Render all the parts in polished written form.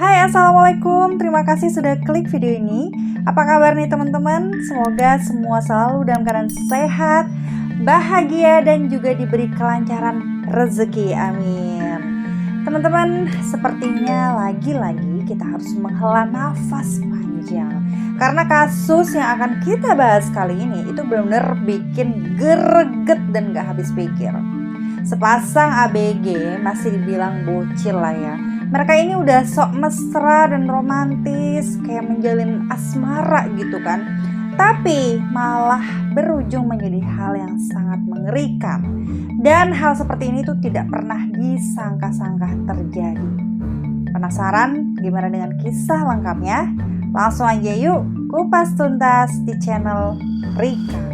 Hai, assalamualaikum. Terima kasih sudah klik video ini. Apa kabar nih teman-teman? Semoga semua selalu dalam keadaan sehat, bahagia, dan juga diberi kelancaran rezeki. Amin. Teman-teman, sepertinya lagi-lagi kita harus menghela nafas panjang. Karena kasus yang akan kita bahas kali ini itu benar-benar bikin greget dan gak habis pikir. Sepasang ABG masih dibilang bocil lah ya. Mereka ini udah sok mesra dan romantis, kayak menjalin asmara gitu kan. Tapi malah berujung menjadi hal yang sangat mengerikan. Dan hal seperti ini tuh tidak pernah disangka-sangka terjadi. Penasaran gimana dengan kisah lengkapnya? Langsung aja yuk kupas tuntas di channel Rika.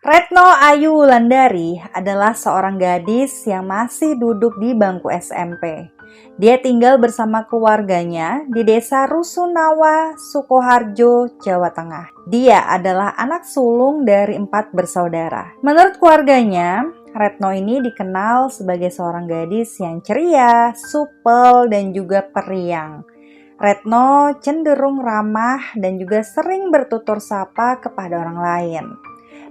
Retno Ayu Wulandari adalah seorang gadis yang masih duduk di bangku SMP. Dia tinggal bersama keluarganya di desa Rusunawa, Sukoharjo, Jawa Tengah. Dia adalah anak sulung dari 4 bersaudara. Menurut keluarganya, Retno ini dikenal sebagai seorang gadis yang ceria, supel, dan juga periang. Retno cenderung ramah dan juga sering bertutur sapa kepada orang lain.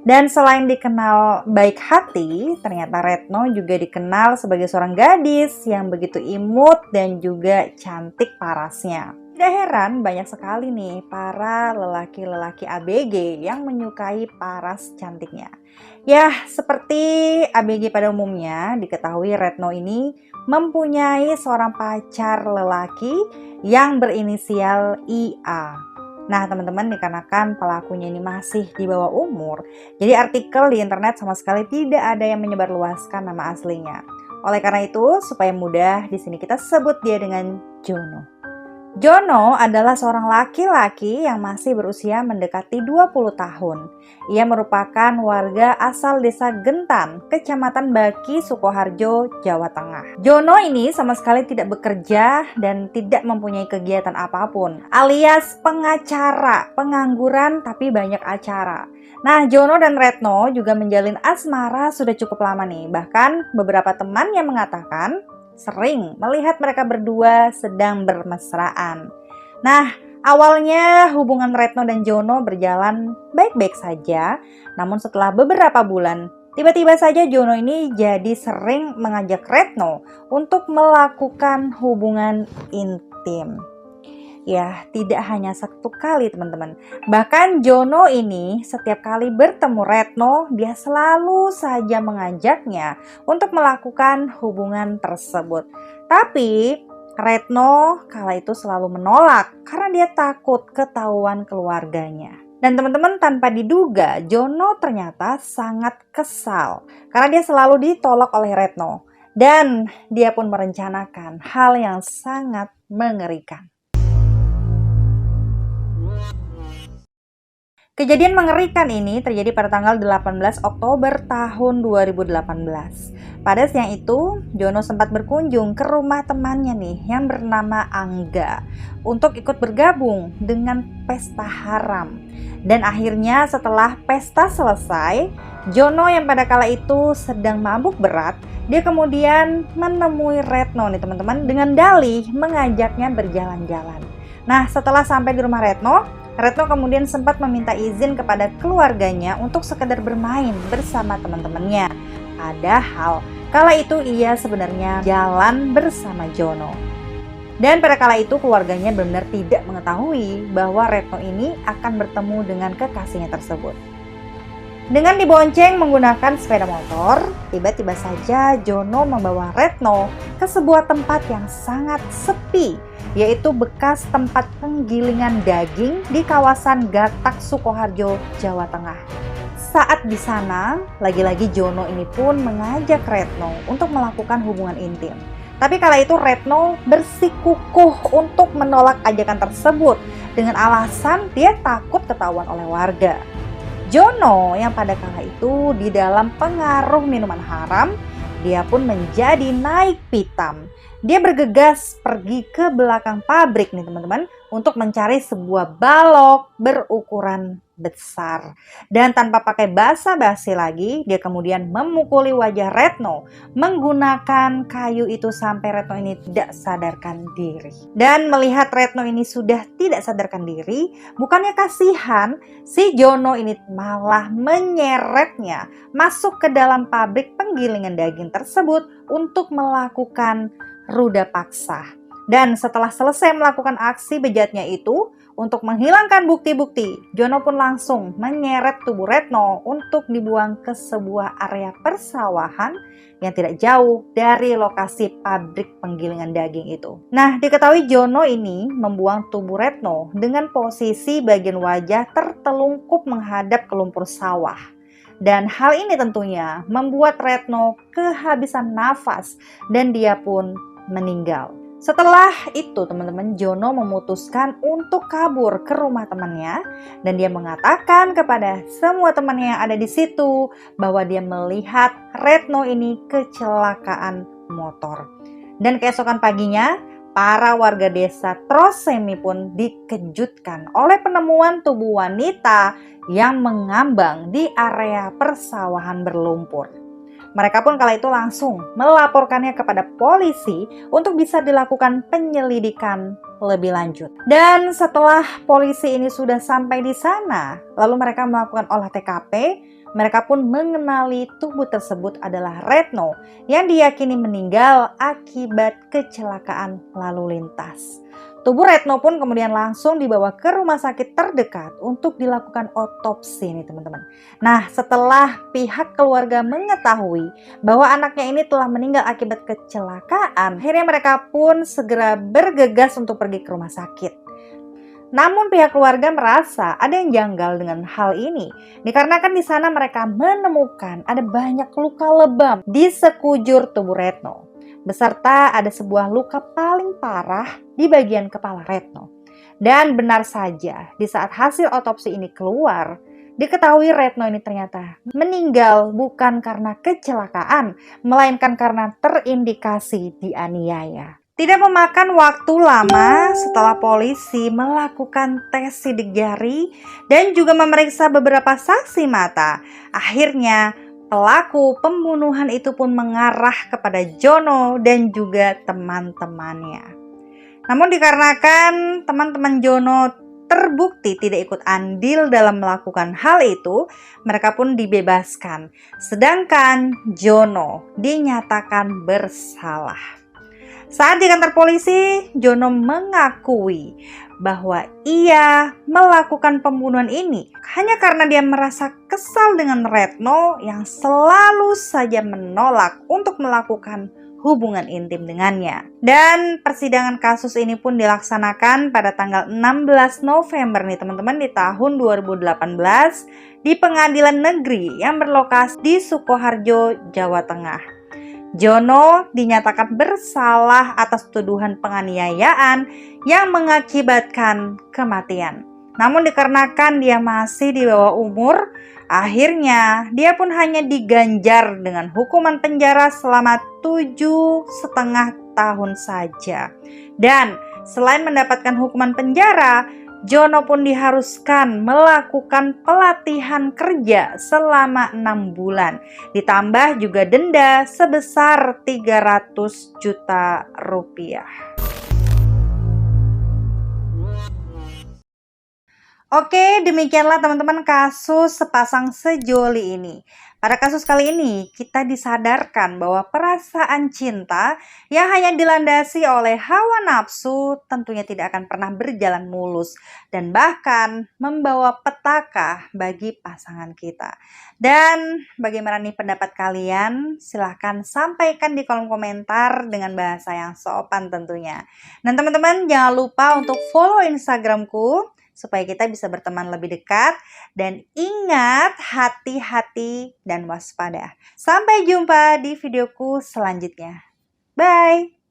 Dan selain dikenal baik hati, ternyata Retno juga dikenal sebagai seorang gadis yang begitu imut dan juga cantik parasnya. Tidak heran banyak sekali nih para lelaki-lelaki ABG yang menyukai paras cantiknya. Ya, seperti ABG pada umumnya, diketahui Retno ini mempunyai seorang pacar lelaki yang berinisial IA. Nah teman-teman, dikarenakan pelakunya ini masih di bawah umur, jadi artikel di internet sama sekali tidak ada yang menyebarluaskan nama aslinya. Oleh karena itu, supaya mudah, di sini kita sebut dia dengan Jono. Jono adalah seorang laki-laki yang masih berusia mendekati 20 tahun. Ia merupakan warga asal desa Gentan, Kecamatan Baki, Sukoharjo, Jawa Tengah. Jono ini sama sekali tidak bekerja dan tidak mempunyai kegiatan apapun, alias pengacara, pengangguran tapi banyak acara. Nah, Jono dan Retno juga menjalin asmara sudah cukup lama nih. Bahkan beberapa teman yang mengatakan sering melihat mereka berdua sedang bermesraan. Nah, awalnya hubungan Retno dan Jono berjalan baik-baik saja. Namun setelah beberapa bulan, tiba-tiba saja Jono ini jadi sering mengajak Retno untuk melakukan hubungan intim. Ya, tidak hanya satu kali teman-teman. Bahkan Jono ini setiap kali bertemu Retno, dia selalu saja mengajaknya untuk melakukan hubungan tersebut. Tapi Retno kala itu selalu menolak karena dia takut ketahuan keluarganya. Dan teman-teman, tanpa diduga, Jono ternyata sangat kesal karena dia selalu ditolak oleh Retno. Dan dia pun merencanakan hal yang sangat mengerikan. Kejadian mengerikan ini terjadi pada tanggal 18 Oktober tahun 2018. Pada siang itu, Jono sempat berkunjung ke rumah temannya nih yang bernama Angga untuk ikut bergabung dengan pesta haram. Dan akhirnya setelah pesta selesai, Jono yang pada kala itu sedang mabuk berat, dia kemudian menemui Retno nih teman-teman dengan dalih mengajaknya berjalan-jalan. Nah, setelah sampai di rumah Retno kemudian sempat meminta izin kepada keluarganya untuk sekedar bermain bersama teman-temannya. Padahal kala itu ia sebenarnya jalan bersama Jono. Dan pada kala itu keluarganya benar-benar tidak mengetahui bahwa Retno ini akan bertemu dengan kekasihnya tersebut. Dengan dibonceng menggunakan sepeda motor, tiba-tiba saja Jono membawa Retno ke sebuah tempat yang sangat sepi, yaitu bekas tempat penggilingan daging di kawasan Gatak, Sukoharjo, Jawa Tengah. Saat di sana, lagi-lagi Jono ini pun mengajak Retno untuk melakukan hubungan intim. Tapi kala itu Retno bersikukuh untuk menolak ajakan tersebut dengan alasan dia takut ketahuan oleh warga. Jono yang pada kala itu di dalam pengaruh minuman haram, dia pun menjadi naik pitam. Dia bergegas pergi ke belakang pabrik nih teman-teman untuk mencari sebuah balok berukuran besar. Dan tanpa pakai basa-basi lagi, dia kemudian memukuli wajah Retno menggunakan kayu itu sampai Retno ini tidak sadarkan diri. Dan melihat Retno ini sudah tidak sadarkan diri, bukannya kasihan, si Jono ini malah menyeretnya masuk ke dalam pabrik penggilingan daging tersebut untuk melakukan ruda paksa. Dan setelah selesai melakukan aksi bejatnya itu, untuk menghilangkan bukti-bukti, Jono pun langsung menyeret tubuh Retno untuk dibuang ke sebuah area persawahan yang tidak jauh dari lokasi pabrik penggilingan daging itu. Nah, diketahui Jono ini membuang tubuh Retno dengan posisi bagian wajah tertelungkup menghadap ke lumpur sawah. Dan hal ini tentunya membuat Retno kehabisan nafas dan dia pun meninggal. Setelah itu teman-teman, Jono memutuskan untuk kabur ke rumah temannya dan dia mengatakan kepada semua temannya yang ada di situ bahwa dia melihat Retno ini kecelakaan motor. Dan keesokan paginya, para warga desa Trosemi pun dikejutkan oleh penemuan tubuh wanita yang mengambang di area persawahan berlumpur. Mereka pun kala itu langsung melaporkannya kepada polisi untuk bisa dilakukan penyelidikan lebih lanjut. Dan setelah polisi ini sudah sampai di sana, lalu mereka melakukan olah TKP, mereka pun mengenali tubuh tersebut adalah Retno yang diyakini meninggal akibat kecelakaan lalu lintas. Tubuh Retno pun kemudian langsung dibawa ke rumah sakit terdekat untuk dilakukan otopsi nih teman-teman. Nah, setelah pihak keluarga mengetahui bahwa anaknya ini telah meninggal akibat kecelakaan, akhirnya mereka pun segera bergegas untuk pergi ke rumah sakit. Namun pihak keluarga merasa ada yang janggal dengan hal ini, dikarenakan di sana mereka menemukan ada banyak luka lebam di sekujur tubuh Retno, beserta ada sebuah luka paling parah di bagian kepala Retno. Dan benar saja, di saat hasil otopsi ini keluar, diketahui Retno ini ternyata meninggal bukan karena kecelakaan, melainkan karena terindikasi dianiaya. Tidak memakan waktu lama setelah polisi melakukan tes sidik jari dan juga memeriksa beberapa saksi mata, akhirnya pelaku pembunuhan itu pun mengarah kepada Jono dan juga teman-temannya. Namun dikarenakan teman-teman Jono terbukti tidak ikut andil dalam melakukan hal itu, mereka pun dibebaskan. Sedangkan Jono dinyatakan bersalah. Saat di kantor polisi, Jono mengakui bahwa ia melakukan pembunuhan ini hanya karena dia merasa kesal dengan Retno yang selalu saja menolak untuk melakukan hubungan intim dengannya. Dan persidangan kasus ini pun dilaksanakan pada tanggal 16 November nih teman-teman di tahun 2018 di Pengadilan Negeri yang berlokasi di Sukoharjo, Jawa Tengah. Jono dinyatakan bersalah atas tuduhan penganiayaan yang mengakibatkan kematian. Namun dikarenakan dia masih di bawah umur, akhirnya dia pun hanya diganjar dengan hukuman penjara selama 7,5 tahun saja. Dan selain mendapatkan hukuman penjara, Jono pun diharuskan melakukan pelatihan kerja selama 6 bulan. Ditambah juga denda sebesar 300 juta rupiah. Oke, demikianlah teman-teman kasus sepasang sejoli ini. Pada kasus kali ini, kita disadarkan bahwa perasaan cinta yang hanya dilandasi oleh hawa nafsu tentunya tidak akan pernah berjalan mulus dan bahkan membawa petaka bagi pasangan kita. Dan bagaimana nih pendapat kalian? Silahkan sampaikan di kolom komentar dengan bahasa yang sopan tentunya. Dan teman-teman jangan lupa untuk follow Instagramku supaya kita bisa berteman lebih dekat. Dan ingat, hati-hati dan waspada. Sampai jumpa di videoku selanjutnya. Bye!